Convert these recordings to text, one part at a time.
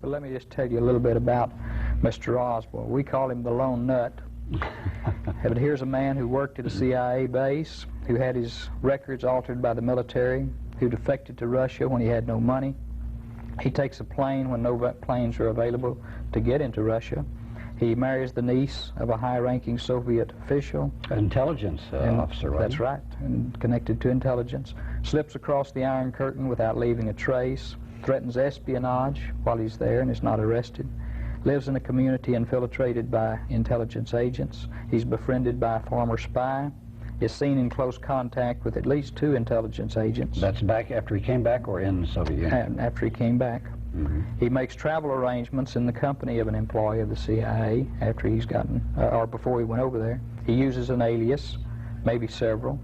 But let me just tell you a little bit about Mr. Oswald. We call him the Lone Nut. But here's a man who worked at a CIA base, who had his records altered by the military, who defected to Russia when he had no money. He takes a plane when no planes are available to get into Russia. He marries the niece of a high-ranking Soviet official. An intelligence officer, right? That's right, and connected to intelligence. Slips across the Iron Curtain without leaving a trace. Threatens espionage while he's there and is not arrested. Lives in a community infiltrated by intelligence agents. He's befriended by a former spy. Is seen in close contact with at least 2 intelligence agents. That's back after he came back or in the Soviet Union? After he came back. He makes travel arrangements in the company of an employee of the CIA after he's gotten, or before he went over there. He uses an alias, maybe several.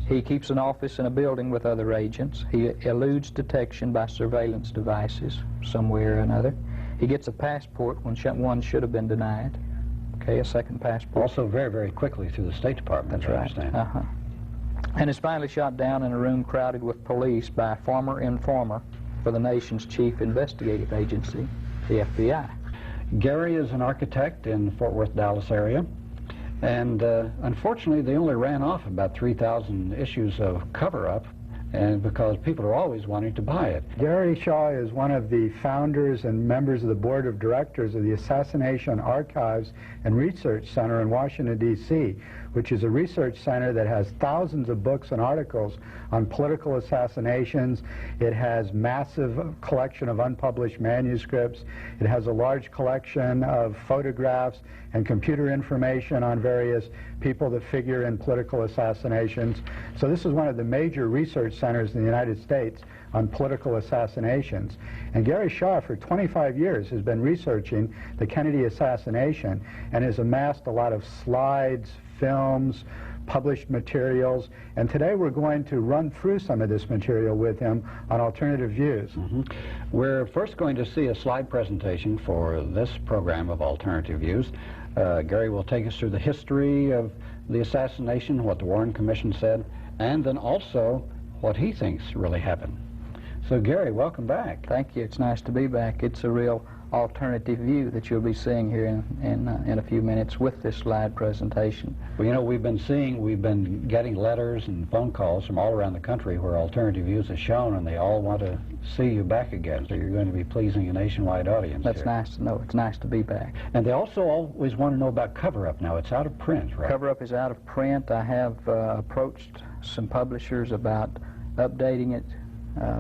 He keeps an office in a building with other agents. He eludes detection by surveillance devices somewhere or another. He gets a passport when one should have been denied. Okay, a second passport. Also very, very quickly through the State Department. That's right. And is finally shot down in a room crowded with police by a former informer for the nation's chief investigative agency, the FBI. Gary is an architect in the Fort Worth, Dallas area, and unfortunately they only ran off about 3,000 issues of cover-up, and because people are always wanting to buy it. Gary Shaw is one of the founders and members of the board of directors of the Assassination Archives and Research Center in Washington, D.C., which is a research center that has thousands of books and articles on political assassinations. It has massive collection of unpublished manuscripts. It has a large collection of photographs and computer information on various people that figure in political assassinations. So this is one of the major research centers in the United States on political assassinations. And Gary Shaw, for 25 years, has been researching the Kennedy assassination and has amassed a lot of slides, films, published materials, and today we're going to run through some of this material with him on alternative views. We're first going to see a slide presentation for this program of Alternative Views. Gary will take us through the history of the assassination, what the Warren Commission said, and then also what he thinks really happened. So Gary, welcome back. Thank you. It's nice to be back. It's a real alternative view that you'll be seeing here in a few minutes with this slide presentation. Well, you know, we've been getting letters and phone calls from all around the country where Alternative Views is shown, and they all want to see you back again. So you're going to be pleasing a nationwide audience. That's nice to know. It's nice to be back. And they also always want to know about Cover-Up now. It's out of print, right? Cover-Up is out of print. I have approached some publishers about updating it,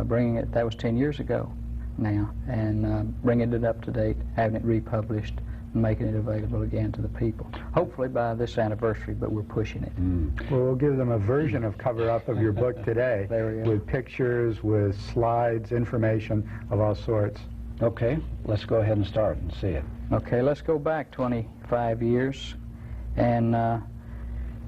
bringing it, that was 10 years ago now, and bringing it up to date, having it republished, and making it available again to the people. Hopefully by this anniversary, but we're pushing it. Well, we'll give them a version of cover-up of your book today, with pictures, with slides, information of all sorts. Okay, let's go ahead and start and see it. Okay, let's go back 25 years and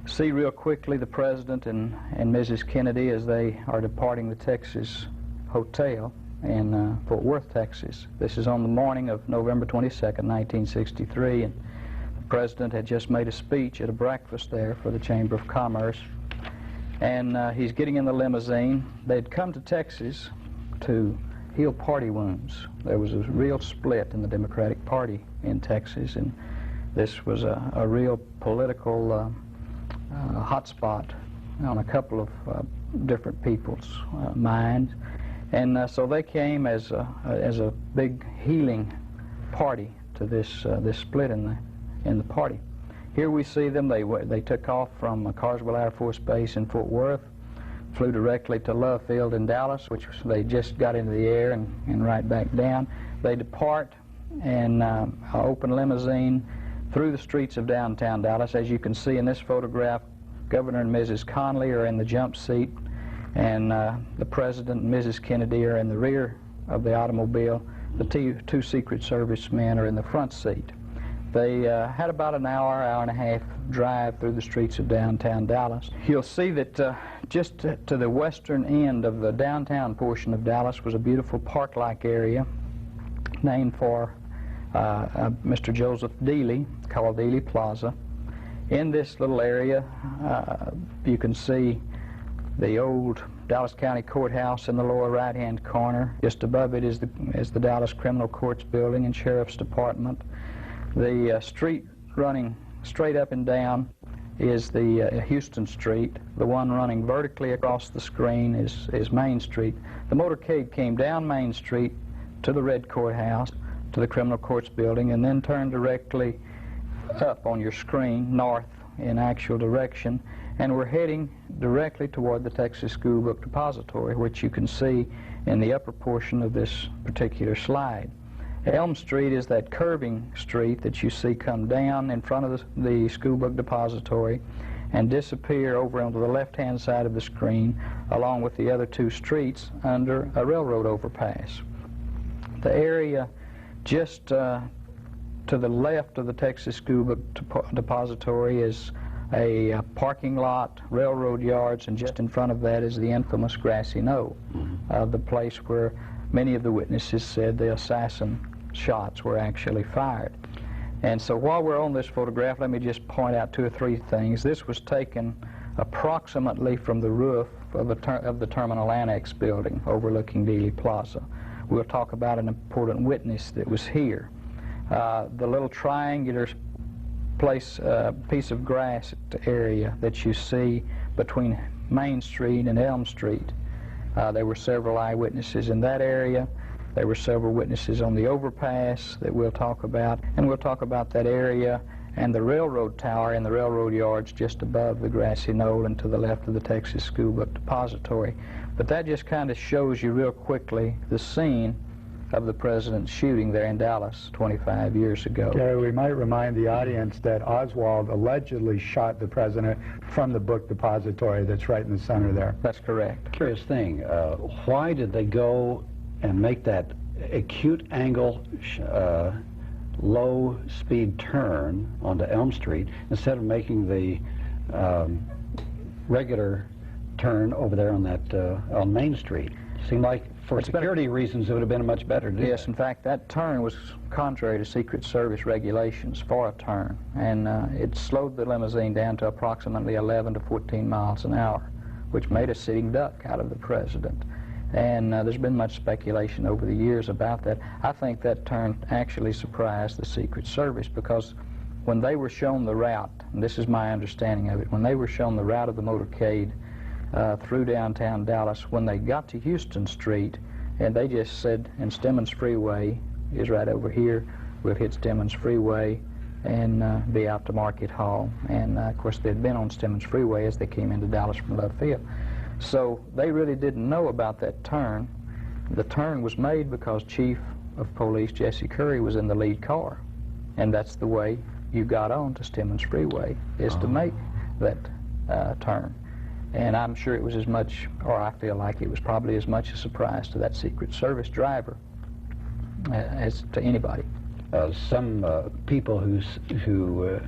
see real quickly the President and Mrs. Kennedy as they are departing the Texas Hotel in Fort Worth, Texas. This is on the morning of November 22nd, 1963, and the President had just made a speech at a breakfast there for the Chamber of Commerce, and he's getting in the limousine. They'd come to Texas to heal party wounds. There was a real split in the Democratic Party in Texas, and this was a real political hotspot on a couple of different people's minds. And so they came as a big healing party to this split in the party. Here we see them. They took off from Carswell Air Force Base in Fort Worth, flew directly to Love Field in Dallas, which they just got into the air and right back down. They depart in an open limousine through the streets of downtown Dallas. As you can see in this photograph, Governor and Mrs. Conley are in the jump seat, and the President and Mrs. Kennedy are in the rear of the automobile. The two Secret Service men are in the front seat. They had about an hour and a half drive through the streets of downtown Dallas. You'll see that just to the western end of the downtown portion of Dallas was a beautiful park-like area named for Mr. Joseph Dealey, called Dealey Plaza. In this little area, you can see the old Dallas County Courthouse in the lower right-hand corner. Just above it is the Dallas Criminal Courts Building and Sheriff's Department. The street running straight up and down is the Houston Street. The one running vertically across the screen is Main Street. The motorcade came down Main Street to the Red Courthouse, to the Criminal Courts Building, and then turned directly up on your screen, north in actual direction, and we're heading directly toward the Texas School Book Depository, which you can see in the upper portion of this particular slide. Elm Street is that curving street that you see come down in front of the School Book Depository and disappear over onto the left-hand side of the screen, along with the other two streets under a railroad overpass. The area just to the left of the Texas School Book Depository is a parking lot, railroad yards, and just in front of that is the infamous grassy knoll, the place where many of the witnesses said the assassin shots were actually fired. And so while we're on this photograph, let me just point out 2 or 3 things. This was taken approximately from the roof of the Terminal Annex building overlooking Dealey Plaza. We'll talk about an important witness that was here. The little triangular piece of grass area that you see between Main Street and Elm Street, there were several eyewitnesses in that area. There were several witnesses on the overpass that we'll talk about, and we'll talk about that area and the railroad tower and the railroad yards just above the grassy knoll and to the left of the Texas School Book Depository. But that just kind of shows you real quickly the scene of the president's shooting there in Dallas 25 years ago. Gary, we might remind the audience that Oswald allegedly shot the president from the book depository that's right in the center there. That's correct. Curious thing, why did they go and make that acute angle low-speed turn onto Elm Street instead of making the regular turn over there on that on Main Street? Seemed like for security reasons it would have been a much better deal. Yes, in fact, that turn was contrary to Secret Service regulations for a turn, and it slowed the limousine down to approximately 11 to 14 miles an hour, which made a sitting duck out of the president. And there's been much speculation over the years about that. I think that turn actually surprised the Secret Service, because when they were shown the route, and this is my understanding of it, when they were shown the route of the motorcade through downtown Dallas, when they got to Houston Street, and they just said, and Stemmons Freeway is right over here, we'll hit Stemmons Freeway and be out to Market Hall. And of course they'd been on Stemmons Freeway as they came into Dallas from Love Field. So they really didn't know about that turn. The turn was made because Chief of Police Jesse Curry was in the lead car, and that's the way you got on to Stemmons Freeway, is to make that turn. And I'm sure it was as much, or I feel like it was probably as much a surprise to that Secret Service driver as to anybody. Some people who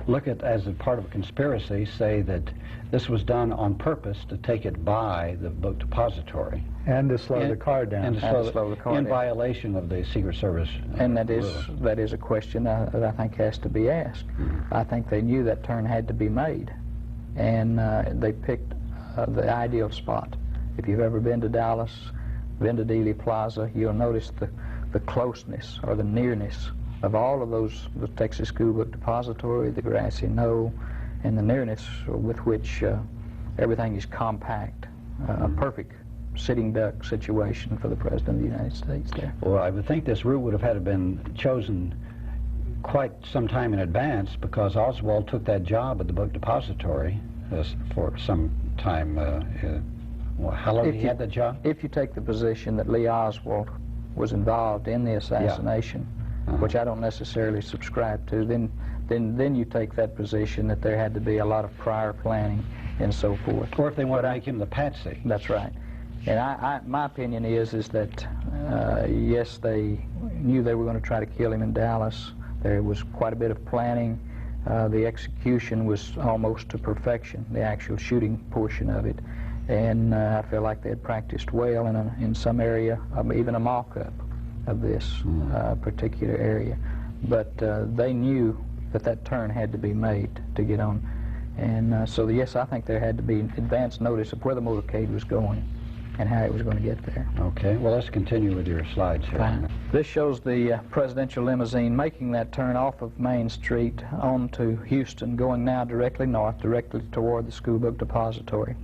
look at it as a part of a conspiracy say that this was done on purpose to take it by the book depository. And to slow the car down. And to slow the car down. In violation of the Secret Service And that is a question that I think has to be asked. I think they knew that turn had to be made, and they picked the ideal spot. If you've ever been to Dallas, been to Dealey Plaza, you'll notice the closeness or the nearness of all of those, the Texas School Book Depository, the grassy knoll, and the nearness with which everything is compact. A perfect sitting duck situation for the President of the United States there. Well, I would think this route would have had to been chosen quite some time in advance, because Oswald took that job at the book depository for some time. How long did he have that job? If you take the position that Lee Oswald was involved in the assassination, which I don't necessarily subscribe to, then you take that position that there had to be a lot of prior planning and so forth. Or if they want to make him the patsy. That's right. And my opinion is that yes, they knew they were going to try to kill him in Dallas. There was quite a bit of planning. The execution was almost to perfection, the actual shooting portion of it. And I feel like they had practiced well in some area, even a mock-up of this particular area. But they knew that turn had to be made to get on And so, yes, I think there had to be advance notice of where the motorcade was going and how it was going to get there. Okay, well, let's continue with your slides here. Fine. This shows the presidential limousine making that turn off of Main Street onto Houston, going now directly north, directly toward the school book depository.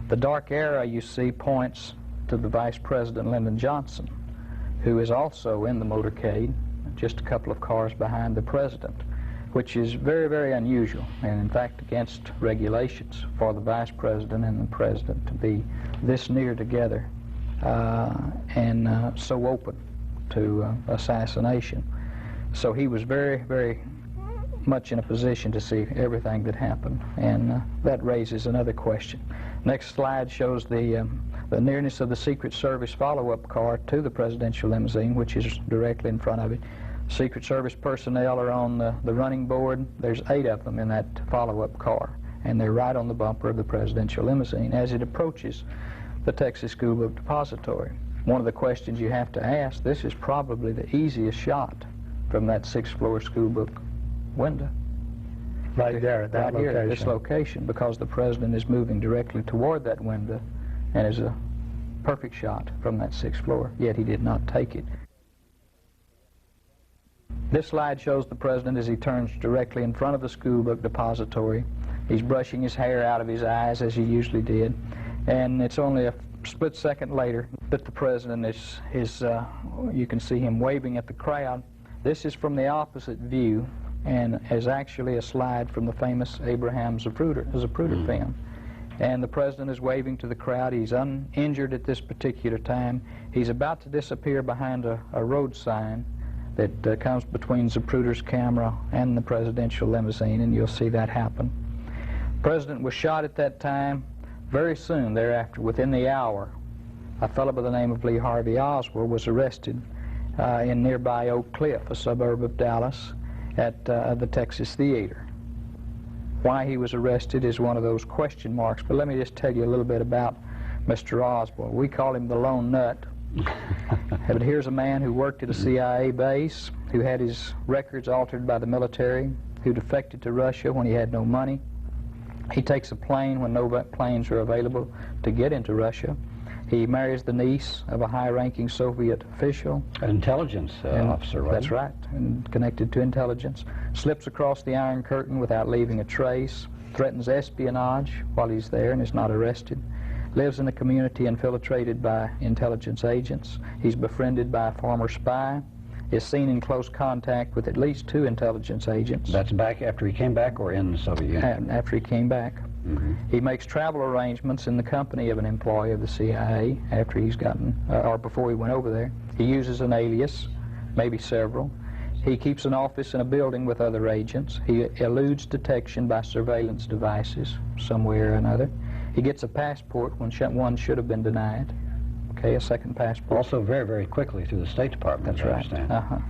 The dark arrow you see points to the Vice President Lyndon Johnson, who is also in the motorcade, just a couple of cars behind the President, which is very, very unusual, and in fact against regulations for the Vice President and the President to be this near together and so open to assassination. So he was very, very much in a position to see everything that happened, and that raises another question. Next slide shows the nearness of the Secret Service follow-up car to the presidential limousine, which is directly in front of it. Secret Service personnel are on the running board. There's 8 of them in that follow-up car, and they're right on the bumper of the presidential limousine as it approaches the Texas School Book Depository. One of the questions you have to ask, this is probably the easiest shot from that 6th-floor school book window. Right there at that right location. Here at this location, because the president is moving directly toward that window and is a perfect shot from that 6th floor, yet he did not take it. This slide shows the president as he turns directly in front of the school book depository. He's brushing his hair out of his eyes as he usually did, and it's only a split second later that the president is you can see him waving at the crowd. This is from the opposite view and is actually a slide from the famous Abraham Zapruder film. And the president is waving to the crowd. He's uninjured at this particular time. He's about to disappear behind a road sign that comes between Zapruder's camera and the presidential limousine, and you'll see that happen. The president was shot at that time. Very soon thereafter, within the hour, a fellow by the name of Lee Harvey Oswald was arrested in nearby Oak Cliff, a suburb of Dallas, at the Texas Theater. Why he was arrested is one of those question marks, but let me just tell you a little bit about Mr. Oswald. We call him the Lone Nut. But here's a man who worked at a CIA base, who had his records altered by the military, who defected to Russia when he had no money. He takes a plane when no planes are available to get into Russia. He marries the niece of a high-ranking Soviet official. An intelligence officer, right? That's right, and connected to intelligence. Slips across the Iron Curtain without leaving a trace, threatens espionage while he's there and is not arrested. Lives in a community infiltrated by intelligence agents. He's befriended by a former spy. Is seen in close contact with at least 2 intelligence agents. That's back after he came back or in the Soviet Union? After he came back. Mm-hmm. He makes travel arrangements in the company of an employee of the CIA after he's gotten, or before he went over there. He uses an alias, maybe several. He keeps an office in a building with other agents. He eludes detection by surveillance devices somewhere or another. He gets a passport when one should have been denied. Okay, a second passport. Also very, very quickly through the State Department. That's right.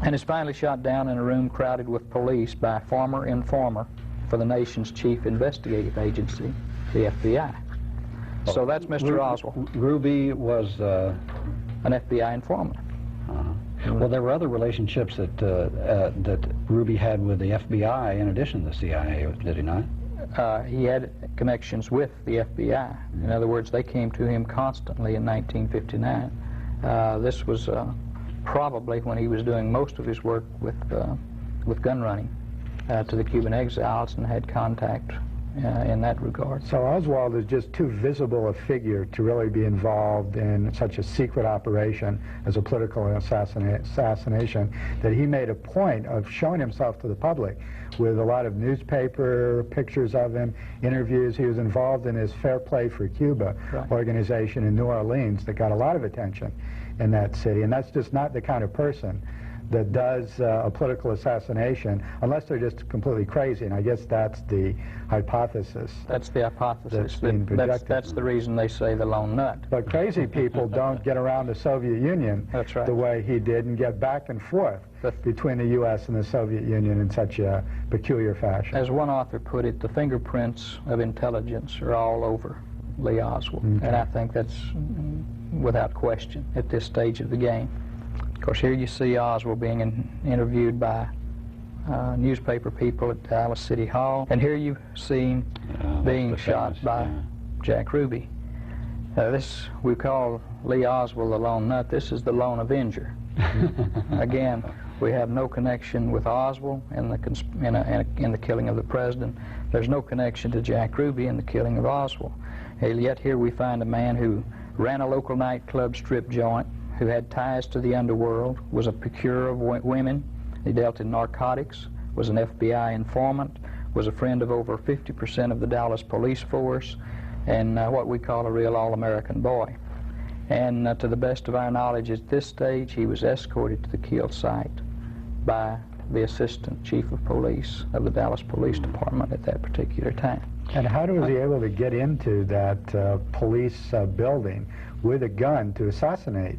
And is finally shot down in a room crowded with police by a former informer for the nation's chief investigative agency, the FBI. So that's Mr. Oswald. Ruby was an FBI informant. Well, there were other relationships that Ruby had with the FBI in addition to the CIA, did he not? He had connections with the FBI. In other words, they came to him constantly in 1959. This was probably when he was doing most of his work with gun running to the Cuban exiles and had contact in that regard. So Oswald is just too visible a figure to really be involved in such a secret operation as a political assassination that he made a point of showing himself to the public with a lot of newspaper pictures of him, interviews. He was involved in his Fair Play for Cuba organization in New Orleans that got a lot of attention in that city, and that's just not the kind of person that does a political assassination unless they're just completely crazy, and I guess that's the hypothesis. That's the hypothesis. That's the reason they say the Lone Nut. But crazy people don't get around the Soviet Union the way he did and get back and forth between the U.S. and the Soviet Union in such a peculiar fashion. As one author put it, the fingerprints of intelligence are all over Lee Oswald, and I think that's without question at this stage of the game. Of course, here you see Oswald being interviewed by newspaper people at Dallas City Hall. And here you see him being shot by Jack Ruby. This we call Lee Oswald the Lone Nut. This is the Lone Avenger. Again, we have no connection with Oswald in the killing of the president. There's no connection to Jack Ruby in the killing of Oswald. Yet here we find a man who ran a local nightclub strip joint, who had ties to the underworld, was a procurer of women, he dealt in narcotics, was an FBI informant, was a friend of over 50% of the Dallas police force, and what we call a real all-American boy. And to the best of our knowledge at this stage, he was escorted to the kill site by the assistant chief of police of the Dallas Police Department at that particular time. And how was he able to get into that police building with a gun to assassinate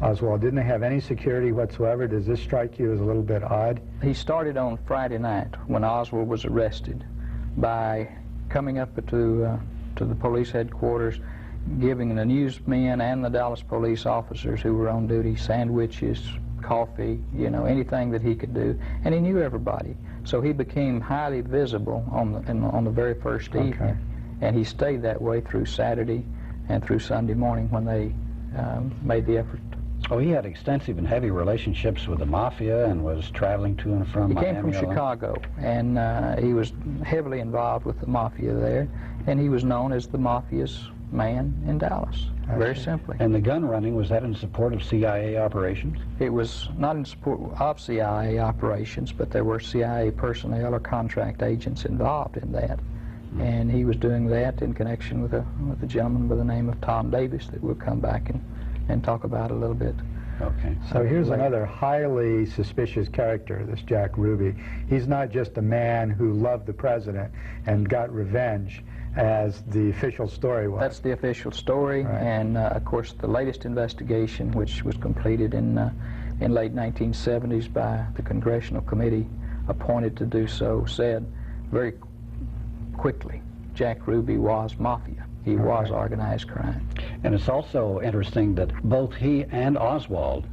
Oswald? Didn't they have any security whatsoever? Does this strike you as a little bit odd? He started on Friday night when Oswald was arrested by coming up to the police headquarters, giving the newsmen and the Dallas police officers who were on duty sandwiches, coffee, you know, anything that he could do, and he knew everybody. So he became highly visible on the very first evening, and he stayed that way through Saturday and through Sunday morning when they made the effort. Oh, he had extensive and heavy relationships with the mafia and was traveling to and from Miami. He came from Chicago, and he was heavily involved with the mafia there, and he was known as the mafia's man in Dallas, very simply. And the gun running, was that in support of CIA operations? It was not in support of CIA operations, but there were CIA personnel or contract agents involved in that. And he was doing that in connection with a gentleman by the name of Tom Davis that we'll come back and talk about a little bit. Okay. So here's another highly suspicious character, this Jack Ruby. He's not just a man who loved the president and got revenge, as the official story was. That's the official story, right. And of course the latest investigation, which was completed in late 1970s by the congressional committee appointed to do so, said very quickly Jack Ruby was mafia. He was organized crime. And it's also interesting that both he and Oswald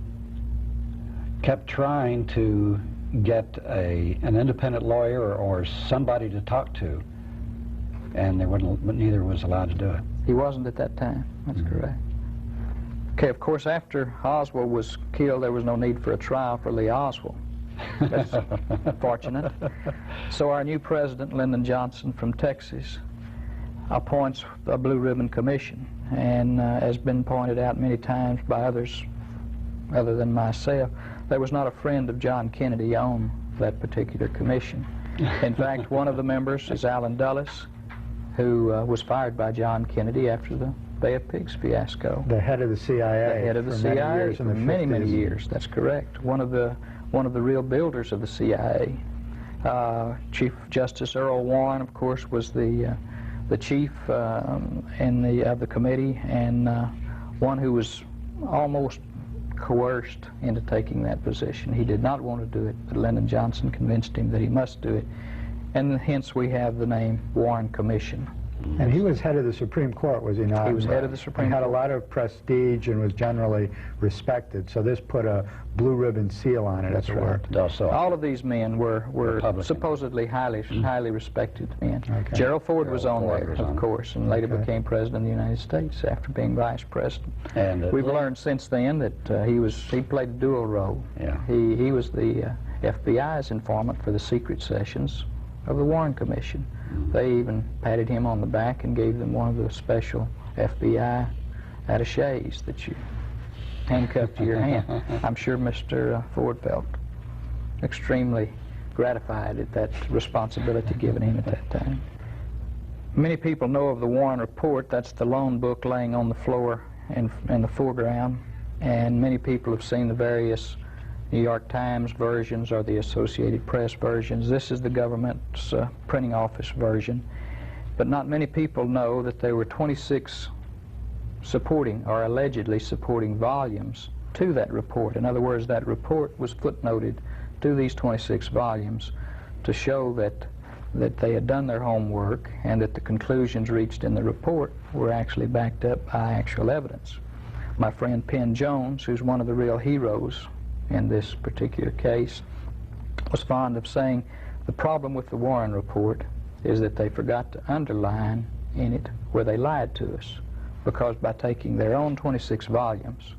kept trying to get an independent lawyer or somebody to talk to, and neither was allowed to do it. He wasn't at that time. That's correct. Okay, of course, after Oswald was killed, there was no need for a trial for Lee Oswald. That's fortunate. So our new president, Lyndon Johnson from Texas, appoints a Blue Ribbon Commission, and has been pointed out many times by others other than myself, there was not a friend of John Kennedy on that particular commission. In fact, one of the members is Allen Dulles, who was fired by John Kennedy after the Bay of Pigs fiasco. The head of the CIA. The head of the CIA for many, many years. That's correct. One of the real builders of the CIA. Chief Justice Earl Warren, of course, was the chief of the committee, and one who was almost coerced into taking that position. He did not want to do it, but Lyndon Johnson convinced him that he must do it, and hence we have the name Warren Commission. And he was head of the Supreme Court, was he not? He was head of the Supreme Court. He had a lot of prestige and was generally respected, so this put a blue ribbon seal on it, as it were. All of these men were supposedly highly respected men. Okay. Gerald Ford was on there, of course, and later became President of the United States after being Vice President. And we've learned since then that he played a dual role. Yeah. He was the FBI's informant for the secret sessions of the Warren Commission. They even patted him on the back and gave them one of the special FBI attaches that you handcuffed to your hand. I'm sure Mr. Ford felt extremely gratified at that responsibility given him at that time. Many people know of the Warren Report. That's the loan book laying on the floor in the foreground, and many people have seen the various New York Times versions or the Associated Press versions. This is the government's printing office version. But not many people know that there were 26 supporting or allegedly supporting volumes to that report. In other words, that report was footnoted to these 26 volumes to show that they had done their homework and that the conclusions reached in the report were actually backed up by actual evidence. My friend Penn Jones, who's one of the real heroes in this particular case, was fond of saying the problem with the Warren Report is that they forgot to underline in it where they lied to us, because by taking their own 26 volumes,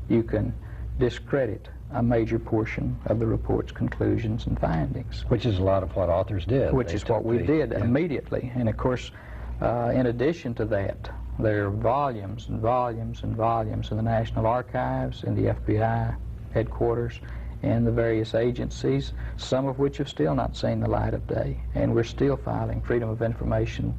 you can discredit a major portion of the report's conclusions and findings. Which is a lot of what authors did. Which is what we did immediately. And of course, in addition to that, there are volumes and volumes and volumes in the National Archives, in the FBI headquarters, and the various agencies, some of which have still not seen the light of day. And we're still filing Freedom of Information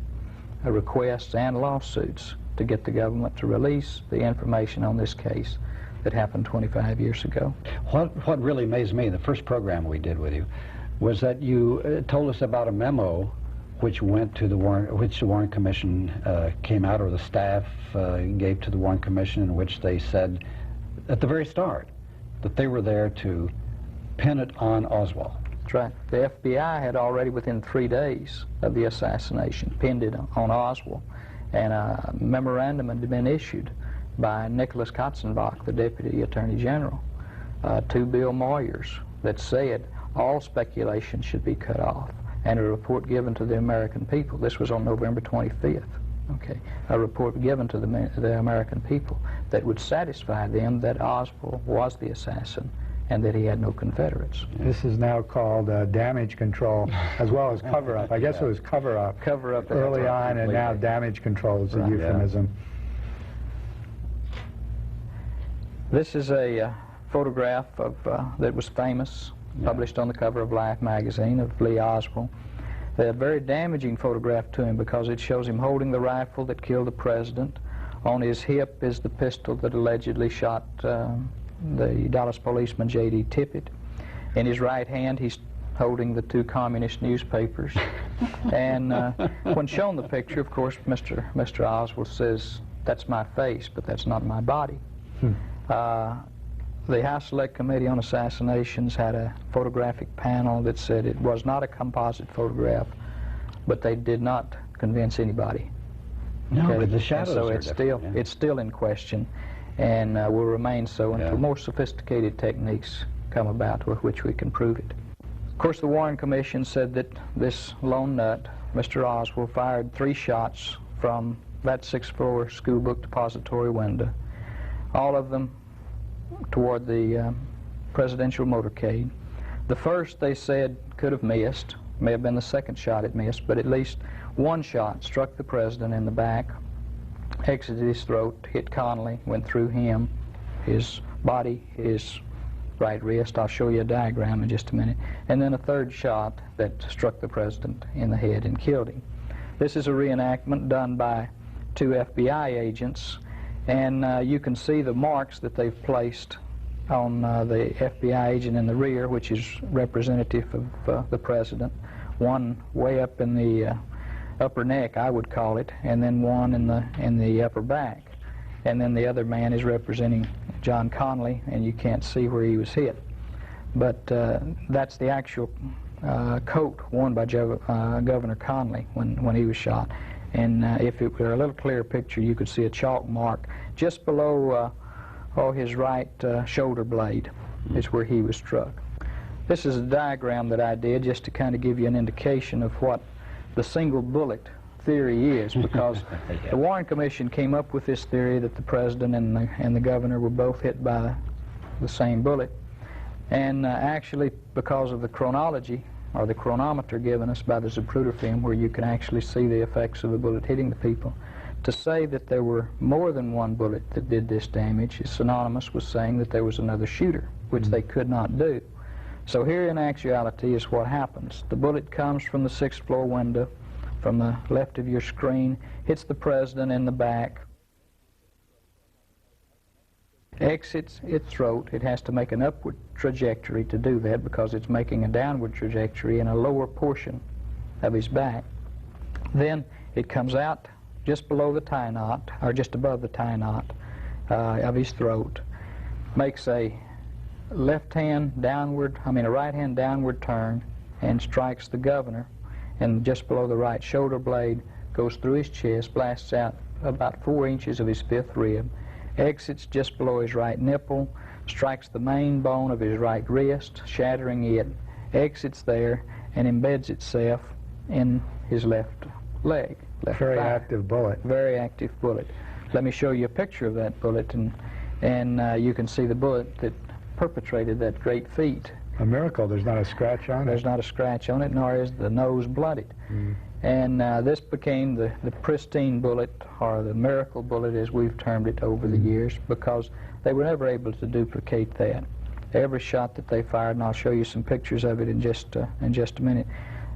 requests and lawsuits to get the government to release the information on this case that happened 25 years ago. What really amazed me, the first program we did with you, was that you told us about a memo which went to the Warren Commission came out, or the staff gave to the Warren Commission, in which they said at the very start that they were there to pin it on Oswald. That's right. The FBI had already, within 3 days of the assassination, pinned it on Oswald, and a memorandum had been issued by Nicholas Katzenbach, the Deputy Attorney General, to Bill Moyers, that said all speculation should be cut off, and a report given to the American people. This was on November 25th. Okay, a report given to the American people that would satisfy them that Oswald was the assassin and that he had no Confederates. This is now called damage control as well as cover-up. I guess it was cover-up. Cover-up early on, and now damage control is a euphemism. Yeah. This is a photograph of that was famous, published on the cover of Life magazine, of Lee Oswald. A very damaging photograph to him because it shows him holding the rifle that killed the president. On his hip is the pistol that allegedly shot the Dallas policeman J.D. Tippit. In his right hand he's holding the 2 communist newspapers. And when shown the picture, of course, Mr. Oswald says, "That's my face, but that's not my body." The House Select Committee on Assassinations had a photographic panel that said it was not a composite photograph, but they did not convince anybody. No, but the shadows so are it's still in question, and will remain so until more sophisticated techniques come about with which we can prove it. Of course, the Warren Commission said that this lone nut, Mr. Oswald, fired 3 shots from that 6th-floor school book depository window, all of them toward the presidential motorcade. The first, they said, could have missed. May have been the second shot it missed, but at least one shot struck the president in the back, exited his throat, hit Connally, went through him, his body, his right wrist. I'll show you a diagram in just a minute. And then a third shot that struck the president in the head and killed him. This is a reenactment done by 2 FBI agents, and you can see the marks that they've placed on the FBI agent in the rear, which is representative of the president. One way up in the upper neck, I would call it, and then one in the upper back. And then the other man is representing John Connally, and you can't see where he was hit. But that's the actual coat worn by Governor Connally when he was shot. And if it were a little clearer picture, you could see a chalk mark just below his right shoulder blade is where he was struck. This is a diagram that I did just to kind of give you an indication of what the single bullet theory is, because the Warren Commission came up with this theory that the president and the governor were both hit by the same bullet. And actually, because of the chronology, or the chronometer given us by the Zapruder film, where you can actually see the effects of the bullet hitting the people, to say that there were more than one bullet that did this damage is synonymous with saying that there was another shooter, which they could not do. So here in actuality is what happens. The bullet comes from the 6th-floor window, from the left of your screen, hits the president in the back, exits its throat. It has to make an upward trajectory to do that because it's making a downward trajectory in a lower portion of his back. Then it comes out just below the tie knot, or just above the tie knot of his throat, makes a a right hand downward turn, and strikes the governor, and just below the right shoulder blade, goes through his chest, blasts out about 4 inches of his 5th rib, exits just below his right nipple, strikes the main bone of his right wrist, shattering it, exits there, and embeds itself in his left leg, left Very thigh. active bullet. Very active bullet. Let me show you a picture of that bullet, and you can see the bullet that perpetrated that great feat. A miracle there's not a scratch on it. There's not a scratch on it, nor is the nose blooded. And this became the pristine bullet, or the miracle bullet as we've termed it over the years, because they were never able to duplicate that. Every shot that they fired, and I'll show you some pictures of it in just a minute,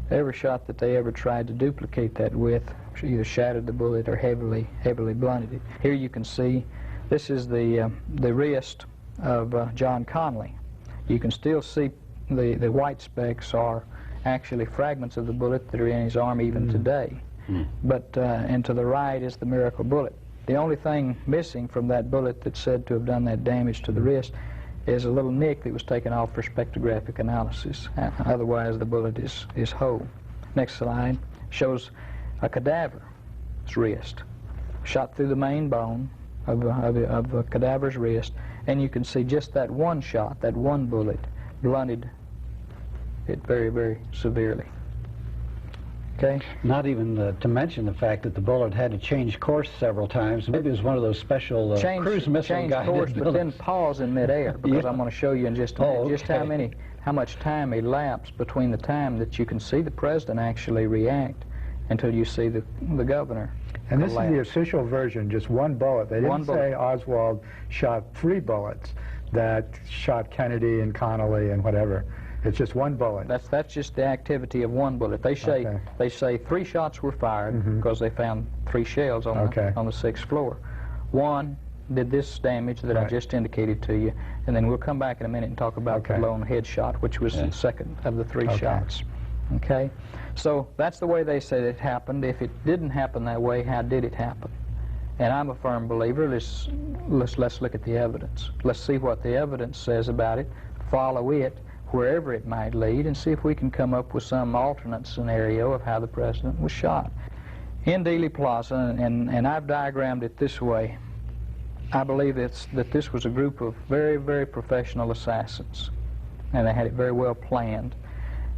every shot that they ever tried to duplicate that with either shattered the bullet or heavily blunted it. Here you can see, this is the wrist of John Connally. You can still see the white specks are actually fragments of the bullet that are in his arm even today. But and to the right is the miracle bullet. The only thing missing from that bullet that's said to have done that damage to the wrist is a little nick that was taken off for spectrographic analysis. Otherwise, the bullet is whole. Next slide shows a cadaver's wrist, shot through the main bone of a cadaver's wrist, and you can see just that one shot, that one bullet, blunted it very, very severely. Okay? Not even to mention the fact that the bullet had to change course several times. Maybe it was one of those special cruise missile change guided course, but then pause in midair, because Yeah. I'm going to show you in just a minute just how much time elapsed between the time that you can see the president actually react until you see the governor. And this collapse. is the official version, just one bullet. They didn't say Oswald shot 3 bullets that shot Kennedy and Connally and whatever. It's just one bullet. That's just the activity of one bullet. They say 3 shots were fired because they found 3 shells on the 6th floor. One did this damage that I just indicated to you, and then we'll come back in a minute and talk about the lone headshot, which was the second of the 3 shots. Okay, so that's the way they said it happened. If it didn't happen that way, how did it happen? And I'm a firm believer. Let's look at the evidence. Let's see what the evidence says about it. Follow it wherever it might lead, and see if we can come up with some alternate scenario of how the president was shot. In Dealey Plaza, and I've diagrammed it this way, I believe that this was a group of very, very professional assassins, and they had it very well planned.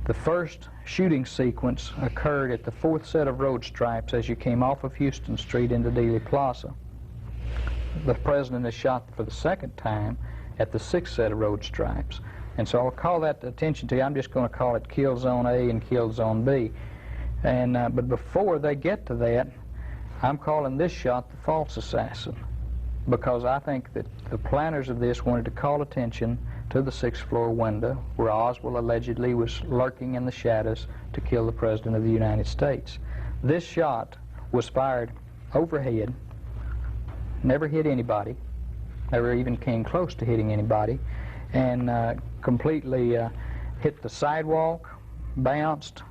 The first shooting sequence occurred at the 4th set of road stripes as you came off of Houston Street into Dealey Plaza. The president is shot for the second time at the 6th set of road stripes. And so I'll call that attention to you. I'm just going to call it Kill Zone A and Kill Zone B. And but before they get to that, I'm calling this shot the false assassin, because I think that the planners of this wanted to call attention to the 6th floor window where Oswald allegedly was lurking in the shadows to kill the President of the United States. This shot was fired overhead, never hit anybody, never even came close to hitting anybody, and completely hit the sidewalk, bounced,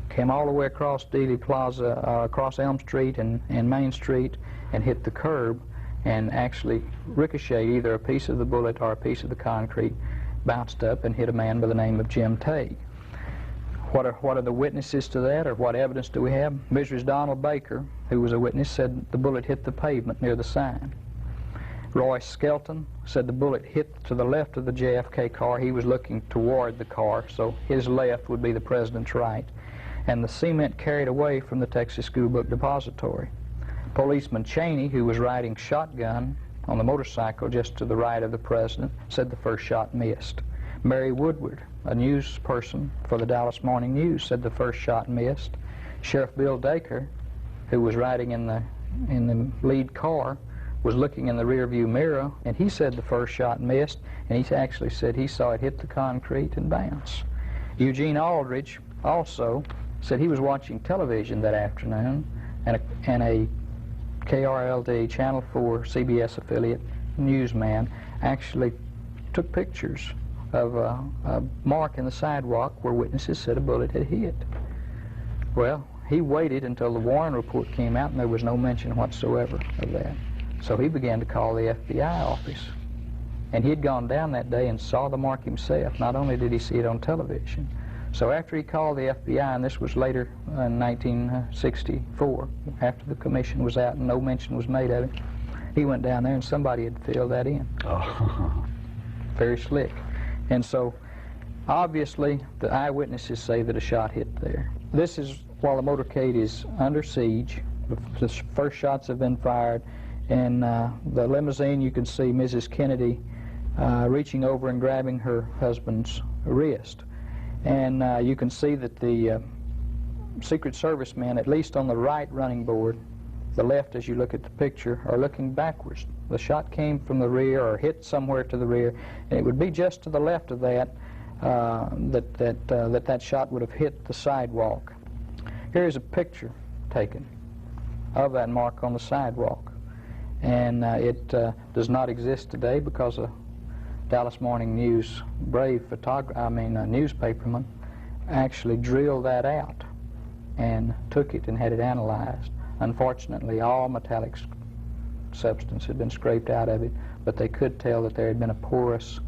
came all the way across Dealey Plaza, across Elm Street and Main Street, and hit the curb, and actually ricocheted either a piece of the bullet or a piece of the concrete, bounced up and hit a man by the name of Jim Tague. What are the witnesses to that, or what evidence do we have? Mrs. Donald Baker, who was a witness, said the bullet hit the pavement near the sign. Roy Skelton said the bullet hit to the left of the JFK car. He was looking toward the car, so his left would be the president's right. And the cement carried away from the Texas School Book Depository. Policeman Cheney, who was riding shotgun on the motorcycle just to the right of the president, said the first shot missed. Mary Woodward, a news person for the Dallas Morning News, said the first shot missed. Sheriff Bill Dacre, who was riding in the lead car, was looking in the rearview mirror, and he said the first shot missed, and he actually said he saw it hit the concrete and bounce. Eugene Aldridge also said he was watching television that afternoon, and a KRLD Channel 4 CBS affiliate newsman actually took pictures of a mark in the sidewalk where witnesses said a bullet had hit. Well, he waited until the Warren report came out, and there was no mention whatsoever of that. So he began to call the FBI office. And he had gone down that day and saw the mark himself. Not only did he see it on television. So after he called the FBI, and this was later in 1964, after the commission was out and no mention was made of it, he went down there and somebody had filled that in. Oh. Very slick. And so Obviously, the eyewitnesses say that a shot hit there. This is while the motorcade is under siege. The first shots have been fired, and the limousine, you can see Mrs. Kennedy reaching over and grabbing her husband's wrist. And you can see that the Secret Service men, at least on the right running board, the left as you look at the picture, are looking backwards. The shot came from the rear or hit somewhere to the rear, and it would be just to the left of that that shot would have hit the sidewalk. Here's a picture taken of that mark on the sidewalk, and it does not exist today because a Dallas Morning News brave newspaperman actually drilled that out and took it and had it analyzed. Unfortunately, all metallic substance had been scraped out of it, but they could tell that there had been a porous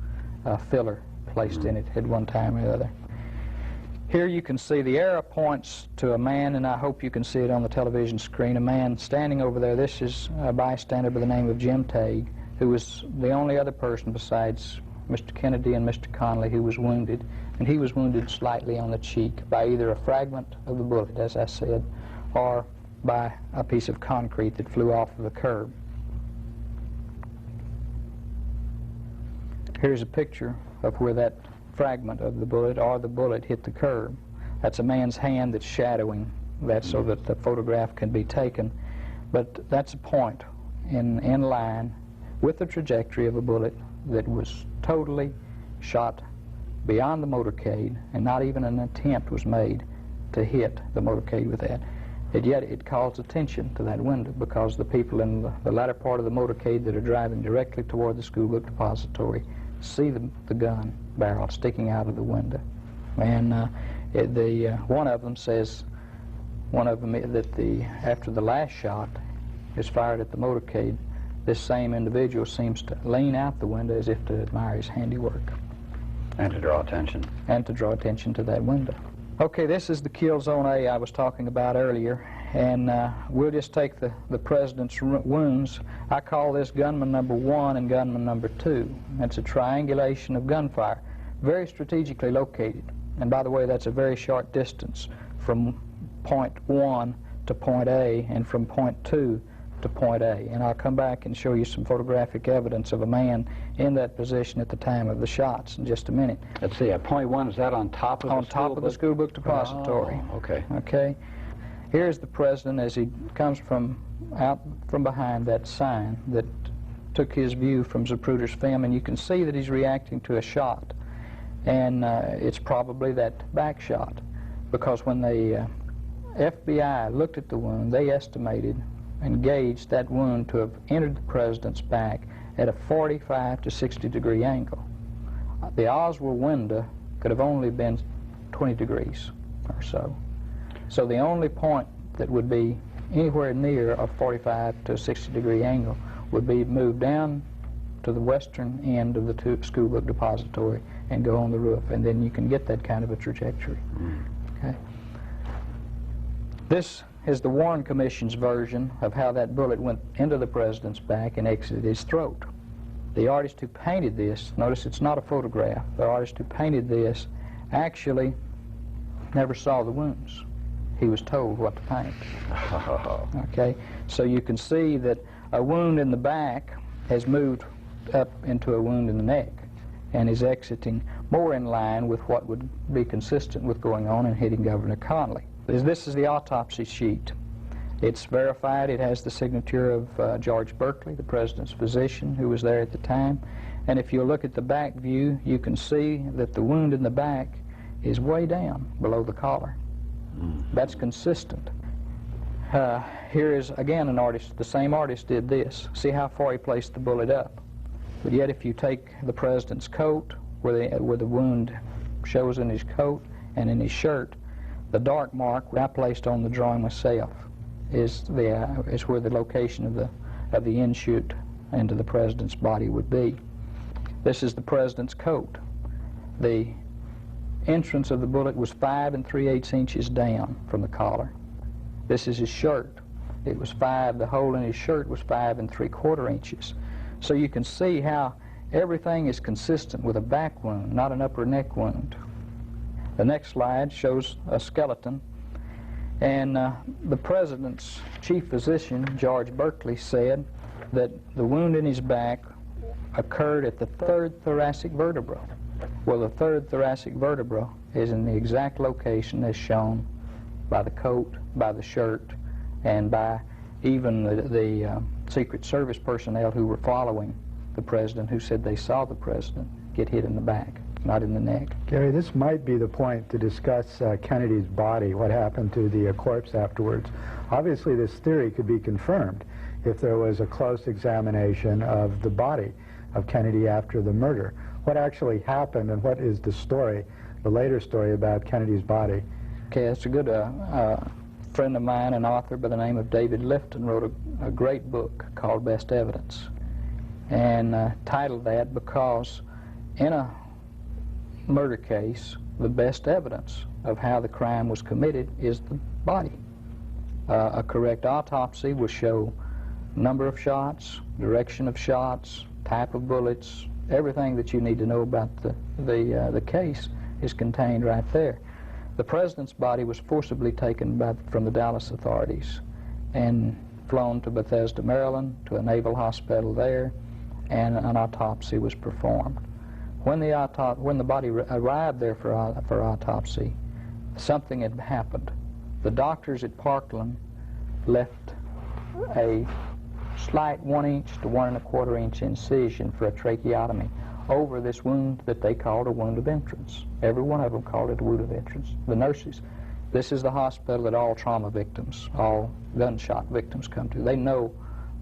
filler placed in it at one time or the other. Here you can see the arrow points to a man, and I hope you can see it on the television screen, a man standing over there. This is a bystander by the name of Jim Tague, who was the only other person besides Mr. Kennedy and Mr. Connally who was wounded, and he was wounded slightly on the cheek by either a fragment of the bullet, as I said, or by a piece of concrete that flew off of the curb. Here's a picture of where that fragment of the bullet or the bullet hit the curb. That's a man's hand that's shadowing that so that the photograph can be taken. But that's a point in line with the trajectory of a bullet that was totally shot beyond the motorcade, and not even an attempt was made to hit the motorcade with that. And yet it calls attention to that window because the people in the latter part of the motorcade that are driving directly toward the school book depository see the gun barrel sticking out of the window. And one of them says, that after the last shot is fired at the motorcade, this same individual seems to lean out the window as if to admire his handiwork. And to draw attention. And to draw attention to that window. Okay, this is the kill zone A I was talking about earlier, and we'll just take the president's wounds. I call this gunman number 1 and gunman number 2. It's a triangulation of gunfire, very strategically located. And by the way, that's a very short distance from point 1 to point A and from point 2 to point A. And I'll come back and show you some photographic evidence of a man in that position at the time of the shots in just a minute. Let's see, at point 1, is that on top of the school book depository? Oh, okay. Okay. Here's the president as he comes out from behind that sign that took his view from Zapruder's film, and you can see that he's reacting to a shot. And it's probably that back shot, because when the FBI looked at the wound, they estimated and gauged that wound to have entered the president's back at a 45 to 60 degree angle. The Oswald window could have only been 20 degrees or so. So the only point that would be anywhere near a 45 to 60 degree angle would be moved down to the western end of the school book depository and go on the roof, and then you can get that kind of a trajectory. Okay. This is the Warren Commission's version of how that bullet went into the president's back and exited his throat. The artist who painted this, notice it's not a photograph, the artist who painted this actually never saw the wounds. He was told what to paint. Okay, so you can see that a wound in the back has moved up into a wound in the neck and is exiting more in line with what would be consistent with going on and hitting Governor Connally. This is the autopsy sheet. It's verified. It has the signature of George Berkeley, the president's physician, who was there at the time. And if you look at the back view, you can see that the wound in the back is way down below the collar. That's consistent. Here is, again, an artist. The same artist did this. See how far he placed the bullet up. But yet if you take the president's coat, where the wound shows in his coat and in his shirt, the dark mark I placed on the drawing myself is where the location of the in-shoot into the president's body would be. This is the president's coat. The entrance of the bullet was 5 3/8 inches down from the collar. This is his shirt. It was the hole in his shirt was 5 3/4 inches. So you can see how everything is consistent with a back wound, not an upper neck wound. The next slide shows a skeleton, and the President's chief physician, George Berkeley, said that the wound in his back occurred at the third thoracic vertebra. Well, the third thoracic vertebra is in the exact location as shown by the coat, by the shirt, and by even the Secret Service personnel who were following the President, who said they saw the President get hit in the back, not in the neck. Gary, this might be the point to discuss Kennedy's body, what happened to the corpse afterwards. Obviously, this theory could be confirmed if there was a close examination of the body of Kennedy after the murder. What actually happened, and what is the story, the later story about Kennedy's body? Okay, that's a good friend of mine, an author by the name of David Lifton, wrote a great book called Best Evidence, and titled that because in a murder case, the best evidence of how the crime was committed is the body. A correct autopsy will show number of shots, direction of shots, type of bullets, everything that you need to know about the case is contained right there. The President's body was forcibly taken from the Dallas authorities and flown to Bethesda, Maryland, to a naval hospital there, and an autopsy was performed. When the body arrived there for autopsy, something had happened. The doctors at Parkland left a slight 1-inch to 1 1/4 inch incision for a tracheotomy over this wound that they called a wound of entrance. Every one of them called it a wound of entrance. The nurses, this is the hospital that all trauma victims, all gunshot victims come to. They know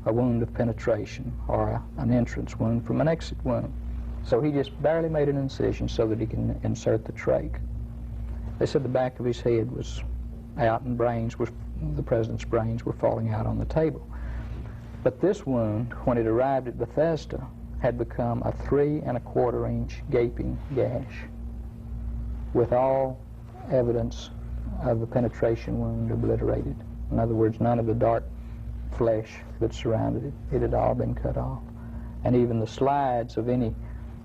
a wound of penetration or an entrance wound from an exit wound. So he just barely made an incision so that he can insert the trach. They said the back of his head was out and the President's brains were falling out on the table. But this wound, when it arrived at Bethesda, had become a 3 1/4 inch gaping gash with all evidence of the penetration wound obliterated. In other words, none of the dark flesh that surrounded it. It had all been cut off. And even the slides of any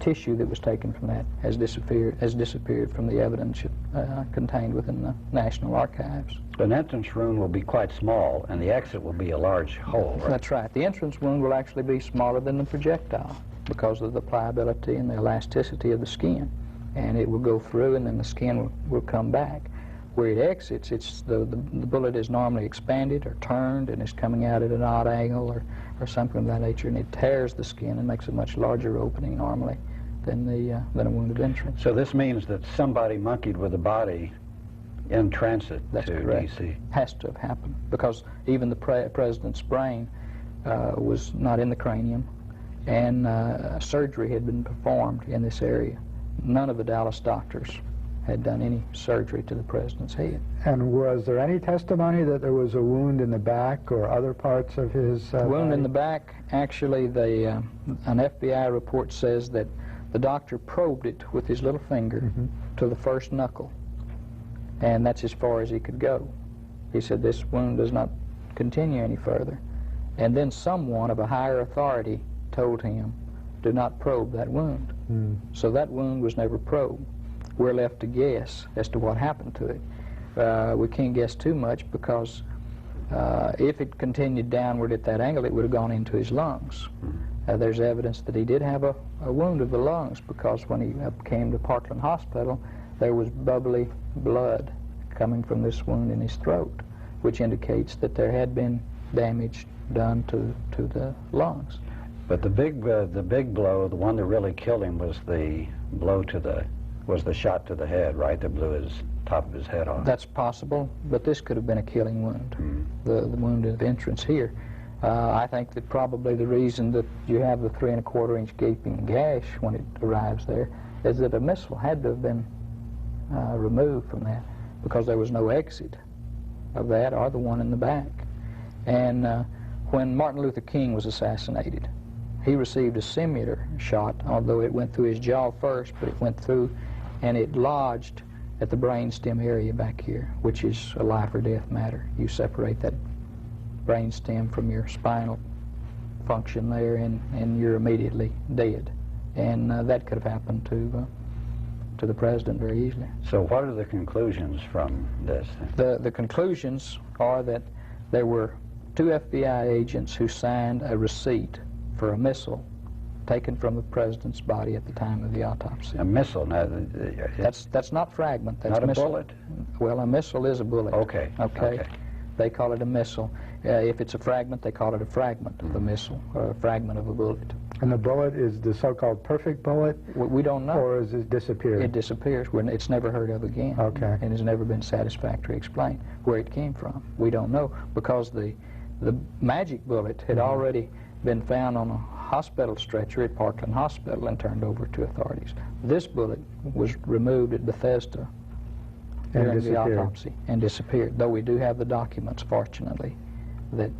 tissue that was taken from that has disappeared from the evidence contained within the National Archives. An entrance wound will be quite small, and the exit will be a large hole, right? That's right. The entrance wound will actually be smaller than the projectile because of the pliability and the elasticity of the skin. And it will go through, and then the skin will come back. Where it exits, the bullet is normally expanded or turned and is coming out at an odd angle or something of that nature, and it tears the skin and makes a much larger opening normally than a wound of entrance. So this means that somebody monkeyed with the body in transit That's to correct. D.C. Has to have happened because even the President's brain was not in the cranium, and surgery had been performed in this area. None of the Dallas doctors had done any surgery to the President's head. And was there any testimony that there was a wound in the back or other parts of his wound body? in the back, actually, an FBI report says that the doctor probed it with his little finger to the first knuckle, and that's as far as he could go. He said this wound does not continue any further. And then someone of a higher authority told him, do not probe that wound. So that wound was never probed. We're left to guess as to what happened to it. We can't guess too much because if it continued downward at that angle, it would have gone into his lungs. There's evidence that he did have a wound of the lungs because when he came to Parkland Hospital, there was bubbly blood coming from this wound in his throat, which indicates that there had been damage done to the lungs. But the big blow, the one that really killed him, was the blow was the shot to the head, right? That blew his top of his head off. That's possible, but this could have been a killing wound, the wound of entrance here. I think that probably the reason that you have the 3 1/4 inch gaping gash when it arrives there is that a missile had to have been removed from that because there was no exit of that or the one in the back. And when Martin Luther King was assassinated, he received a similar shot, although it went through his jaw first, but it went through and it lodged at the brainstem area back here, which is a life or death matter. You separate that brainstem from your spinal function there and you're immediately dead. And that could have happened to the president very easily. So what are the conclusions from this? The conclusions are that there were 2 FBI agents who signed a receipt for a missile taken from the president's body at the time of the autopsy. A missile? Now, That's not fragment. That's not a missile. bullet? Well, a missile is a bullet. Okay. Okay. They call it a missile. If it's a fragment, they call it a fragment of a missile, or a fragment of a bullet. And the bullet is the so-called perfect bullet? We don't know. Or has it disappeared? It disappears. It's never heard of again. Okay. And has never been satisfactorily explained where it came from. We don't know, because the magic bullet had already been found on a hospital stretcher at Parkland Hospital and turned over to authorities. This bullet was removed at Bethesda during the autopsy and disappeared, though we do have the documents, fortunately, that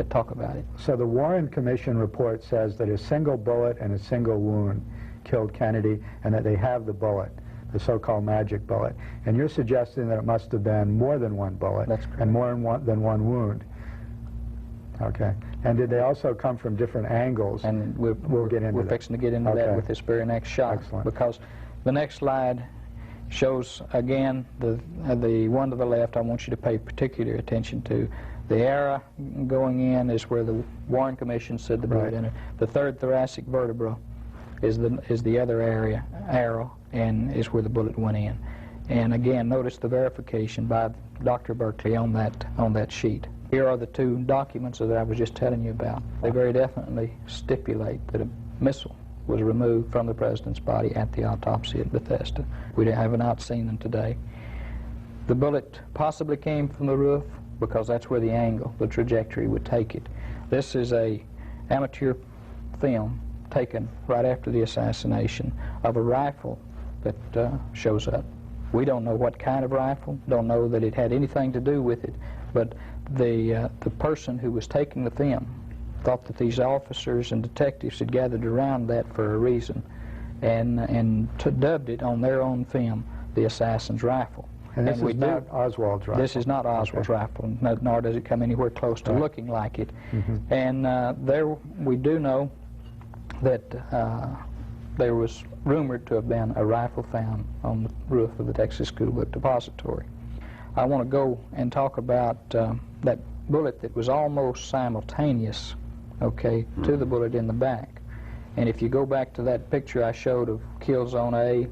talk about it. So the Warren Commission report says that a single bullet and a single wound killed Kennedy, and that they have the bullet, the so-called magic bullet. And you're suggesting that it must have been more than one bullet. That's correct. And more than one wound. Okay. And did they also come from different angles? And we'll get into we're that. fixing to get into that with this very next shot. Excellent. Because the next slide shows, again, the one to the left. I want you to pay particular attention to. The arrow going in is where the Warren Commission said the bullet entered. The third thoracic vertebra is the other arrow, and is where the bullet went in. And again, notice the verification by Dr. Berkeley on that sheet. Here are the 2 documents that I was just telling you about. They very definitely stipulate that a missile was removed from the president's body at the autopsy at Bethesda. We have not seen them today. The bullet possibly came from the roof, because that's where the angle, the trajectory would take it. This is a amateur film taken right after the assassination of a rifle that shows up. We don't know what kind of rifle, don't know that it had anything to do with it, but the person who was taking the film thought that these officers and detectives had gathered around that for a reason, and dubbed it on their own film the assassin's rifle. And this is not Oswald's rifle? This is not Oswald's rifle, nor does it come anywhere close to looking like it. And there we do know that there was rumored to have been a rifle found on the roof of the Texas School Book Depository. I want to go and talk about that bullet that was almost simultaneous, okay, to the bullet in the back. And if you go back to that picture I showed of Kill Zone A,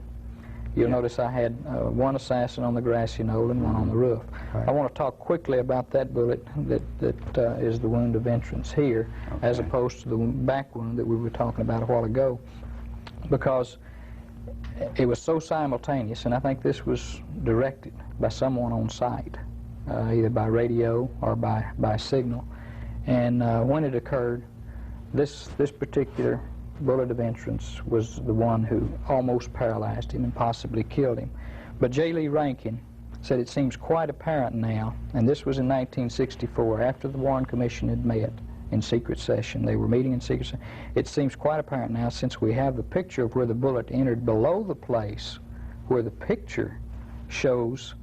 you'll notice I had one assassin on the grassy knoll and one on the roof. I want to talk quickly about that bullet that is the wound of entrance here, as opposed to the back wound that we were talking about a while ago, because it was so simultaneous, and I think this was directed by someone on site, either by radio or by signal. And when it occurred, this particular bullet of entrance was the one who almost paralyzed him and possibly killed him. But J. Lee Rankin said it seems quite apparent now, and this was in 1964, after the Warren Commission had met in secret session. They were meeting in secret session. It seems quite apparent now, since we have the picture of where the bullet entered below the place where the picture shows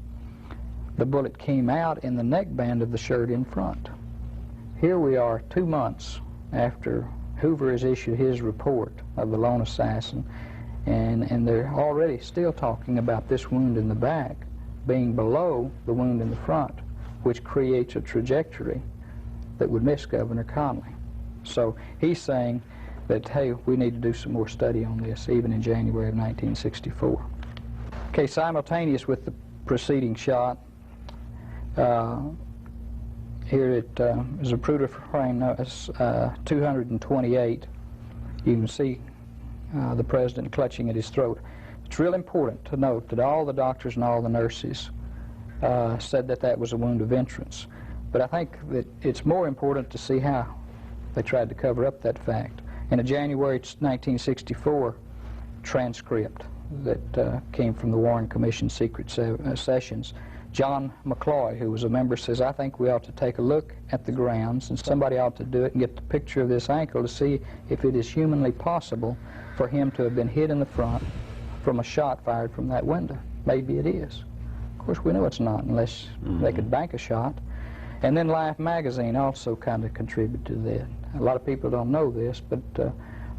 the bullet came out in the neckband of the shirt in front. Here we are 2 months after Hoover has issued his report of the lone assassin, and they're already still talking about this wound in the back being below the wound in the front, which creates a trajectory that would miss Governor Connally. So he's saying that, hey, we need to do some more study on this, even in January of 1964. Okay, simultaneous with the preceding shot, here it is a Zapruder frame 228. You can see the president clutching at his throat. It's real important to note that all the doctors and all the nurses said that that was a wound of entrance. But I think that it's more important to see how they tried to cover up that fact. In a January 1964 transcript that came from the Warren Commission secret sessions, John McCloy, who was a member, says, I think we ought to take a look at the grounds, and somebody ought to do it and get the picture of this ankle to see if it is humanly possible for him to have been hit in the front from a shot fired from that window. Maybe it is. Of course, we know it's not, unless they could bank a shot. And then Life magazine also kind of contributed to that. A lot of people don't know this, but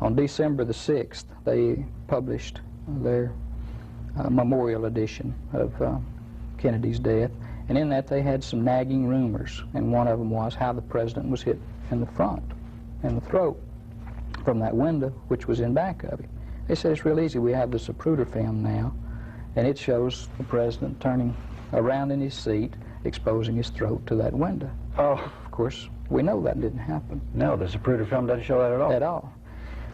on December the 6th, they published their memorial edition of Kennedy's death. And in that they had some nagging rumors, and one of them was how the president was hit in the front, in the throat, from that window, which was in back of him. They said, it's real easy. We have the Zapruder film now, and it shows the president turning around in his seat, exposing his throat to that window. Oh. Of course, we know that didn't happen. No, the Zapruder film doesn't show that at all. At all.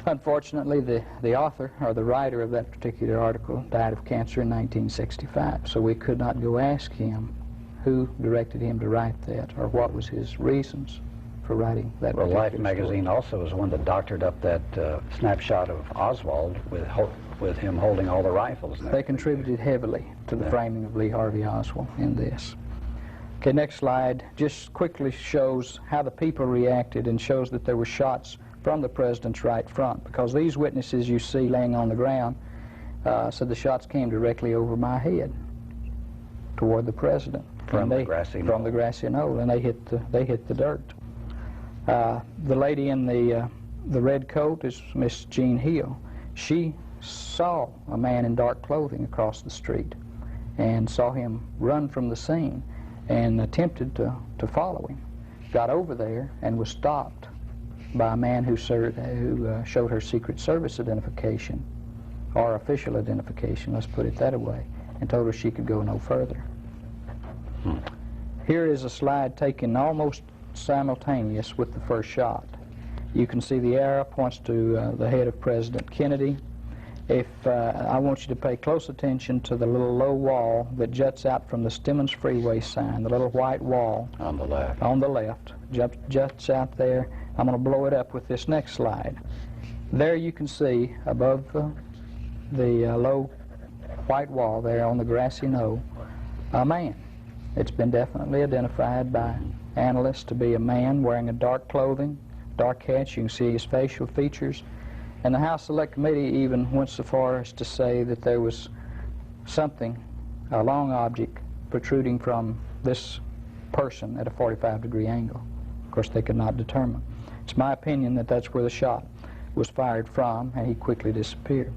Unfortunately, the author, or the writer of that particular article, died of cancer in 1965, so we could not go ask him who directed him to write that, or what was his reasons for writing that. Well, Life story. magazine also was the one that doctored up that snapshot of Oswald with him holding all the rifles. They contributed heavily to the framing of Lee Harvey Oswald in this. Okay, next slide just quickly shows how the people reacted, and shows that there were shots from the president's right front, because these witnesses you see laying on the ground said the shots came directly over my head toward the president. From the grassy knoll. From the grassy knoll, and they hit the dirt. The lady in the red coat is Miss Jean Hill. She saw a man in dark clothing across the street, and saw him run from the scene, and attempted to follow him. Got over there and was stopped by a man who showed her Secret Service identification, or official identification, let's put it that way, and told her she could go no further. Here is a slide taken almost simultaneous with the first shot. You can see the arrow points to the head of President Kennedy. If I want you to pay close attention to the little low wall that juts out from the Stemmons Freeway sign, the little white wall. On the left. On the left, juts out there. I'm going to blow it up with this next slide. There you can see above the low white wall there on the grassy knoll, a man. It's been definitely identified by analysts to be a man wearing a dark clothing, dark hat. You can see his facial features. And the House Select Committee even went so far as to say that there was something, a long object, protruding from this person at a 45-degree angle. Of course, they could not determine. It's my opinion that that's where the shot was fired from, and he quickly disappeared.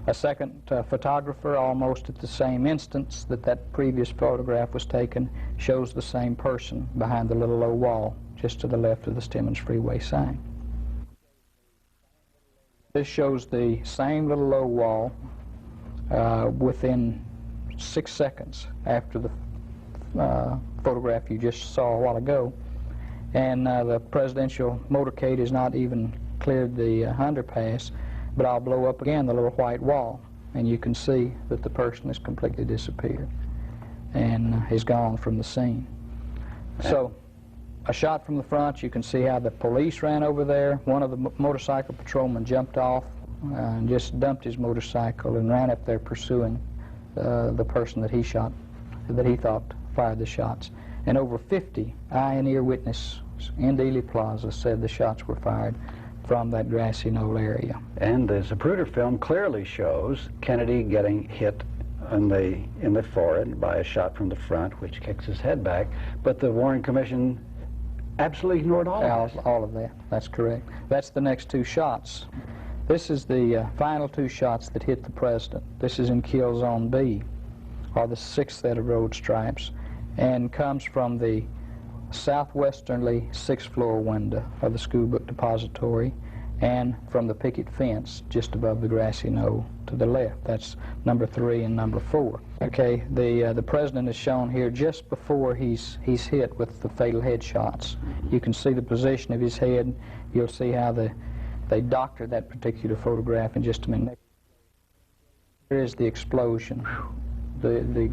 A second photographer, almost at the same instance that previous photograph was taken, shows the same person behind the little low wall just to the left of the Stemmons Freeway sign. This shows the same little low wall within 6 seconds after the photograph you just saw a while ago, and the presidential motorcade has not even cleared the underpass. But I'll blow up again the little white wall, and you can see that the person has completely disappeared and is gone from the scene. So, a shot from the front, you can see how the police ran over there. One of the motorcycle patrolmen jumped off and just dumped his motorcycle and ran up there pursuing the person that he shot, that he thought fired the shots. And over 50 eye and ear witnesses in Dealey Plaza said the shots were fired from that grassy knoll area. And the Zapruder film clearly shows Kennedy getting hit in the forehead by a shot from the front, which kicks his head back. But the Warren Commission absolutely ignored all of this. All of that. That's correct. That's the next two shots. This is the final two shots that hit the president. This is in kill zone B, or the sixth set of road stripes, and comes from the southwesternly sixth floor window of the school book depository, and from the picket fence just above the grassy knoll to the left. That's number 3 and number 4. Okay, the president is shown here just before he's hit with the fatal headshots. You can see the position of his head. You'll see how they doctored that particular photograph in just a minute. Here is the explosion, the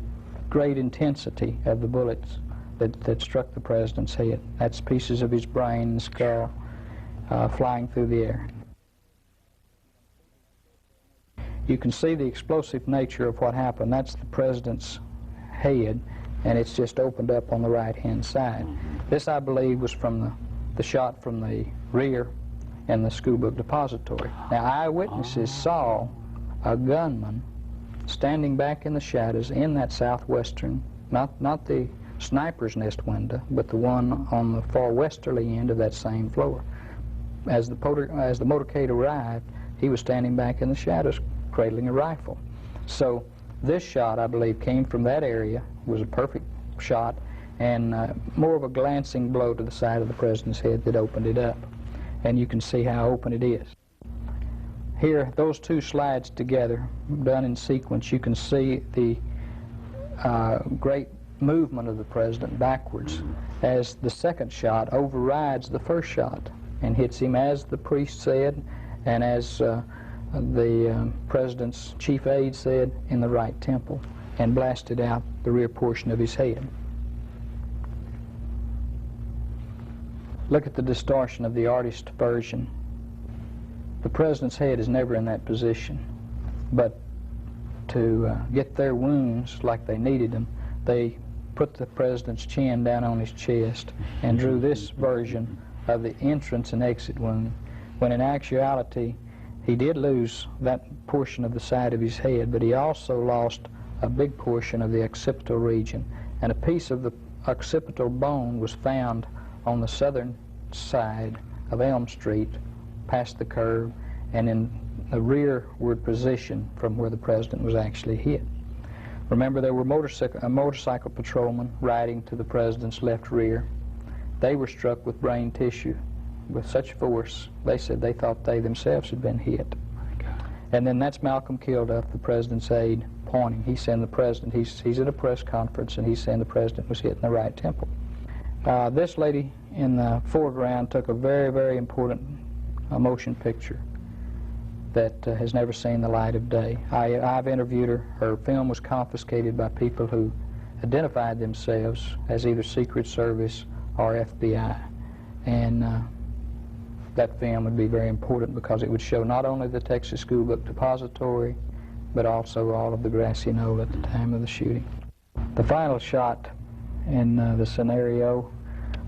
great intensity of the bullets that struck the president's head. That's pieces of his brain and skull flying through the air. You can see the explosive nature of what happened. That's the president's head, and it's just opened up on the right-hand side. This, I believe, was from the shot from the rear in the school book depository. Now, eyewitnesses saw a gunman standing back in the shadows in that southwestern, not the sniper's nest window, but the one on the far westerly end of that same floor. As the motorcade arrived, he was standing back in the shadows, cradling a rifle. So This shot, I believe, came from that area, was a perfect shot, and more of a glancing blow to the side of the president's head that opened it up. And you can see how open it is. Here, those two slides together, done in sequence, you can see the great movement of the president backwards as the second shot overrides the first shot and hits him, as the priest said, and as the president's chief aide said, in the right temple, and blasted out the rear portion of his head. Look at the distortion of the artist version. The president's head is never in that position, but to get their wounds like they needed them, they put the president's chin down on his chest and drew this version of the entrance and exit wound, when in actuality he did lose that portion of the side of his head, but he also lost a big portion of the occipital region, and a piece of the occipital bone was found on the southern side of Elm Street, past the curve, and in a rearward position from where the president was actually hit. Remember, there were motorcycle patrolmen riding to the president's left rear. They were struck with brain tissue with such force, they said they thought they themselves had been hit. And then that's Malcolm Kilduff, the president's aide, pointing. He's saying the president, he's at a press conference, and he's saying the president was hit in the right temple. This lady in the foreground took a very, very important motion picture that has never seen the light of day. I've interviewed her. Her film was confiscated by people who identified themselves as either Secret Service or FBI. And that film would be very important because it would show not only the Texas School Book Depository, but also all of the grassy knoll at the time of the shooting. The final shot in the scenario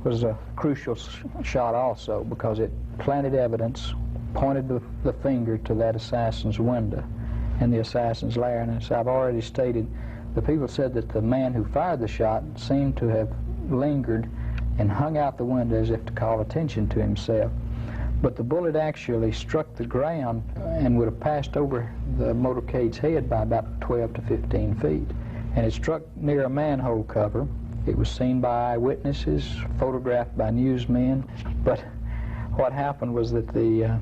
was a crucial shot also because it planted evidence, pointed the finger to that assassin's window and the assassin's lair. And as I've already stated, the people said that the man who fired the shot seemed to have lingered and hung out the window as if to call attention to himself. But the bullet actually struck the ground and would have passed over the motorcade's head by about 12 to 15 feet. And it struck near a manhole cover. It was seen by eyewitnesses, photographed by newsmen. But what happened was that the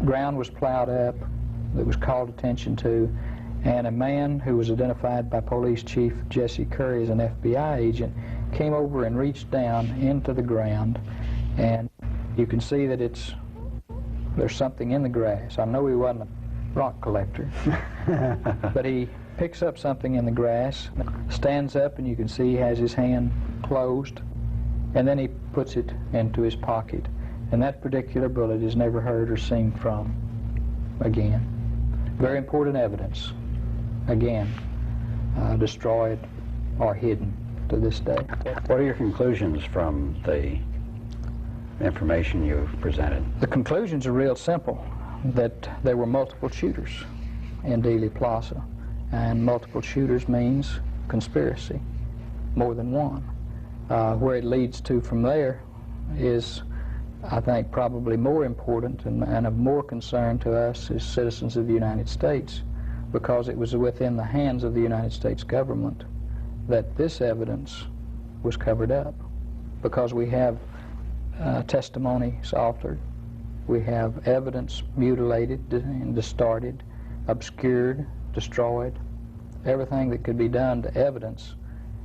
ground was plowed up, it was called attention to, and a man who was identified by Police Chief Jesse Curry as an FBI agent came over and reached down into the ground, and you can see that there's something in the grass. I know he wasn't a rock collector, but he picks up something in the grass, stands up, and you can see he has his hand closed, and then he puts it into his pocket. And that particular bullet is never heard or seen from again. Very important evidence, again, destroyed or hidden to this day. What are your conclusions from the information you've presented? The conclusions are real simple, that there were multiple shooters in Dealey Plaza, and multiple shooters means conspiracy, more than one. Where it leads to from there is, I think, probably more important and of more concern to us as citizens of the United States, because it was within the hands of the United States government that this evidence was covered up, because we have testimonies altered, we have evidence mutilated and distorted, obscured, destroyed. Everything that could be done to evidence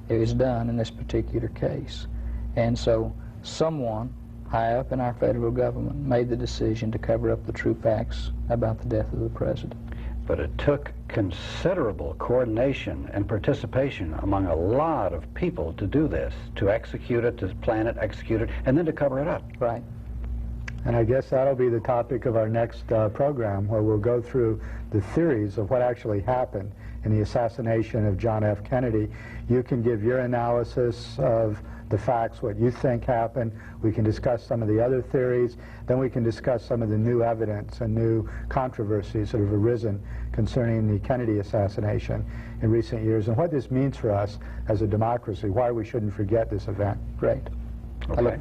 is done in this particular case. And so someone high up in our federal government made the decision to cover up the true facts about the death of the president. But it took considerable coordination and participation among a lot of people to do this, to execute it, to plan it, execute it, and then to cover it up. Right. And I guess that'll be the topic of our next program, where we'll go through the theories of what actually happened in the assassination of John F. Kennedy. You can give your analysis of the facts, what you think happened. We can discuss some of the other theories. Then we can discuss some of the new evidence and new controversies that have arisen concerning the Kennedy assassination in recent years, and what this means for us as a democracy, why we shouldn't forget this event. Great. Okay.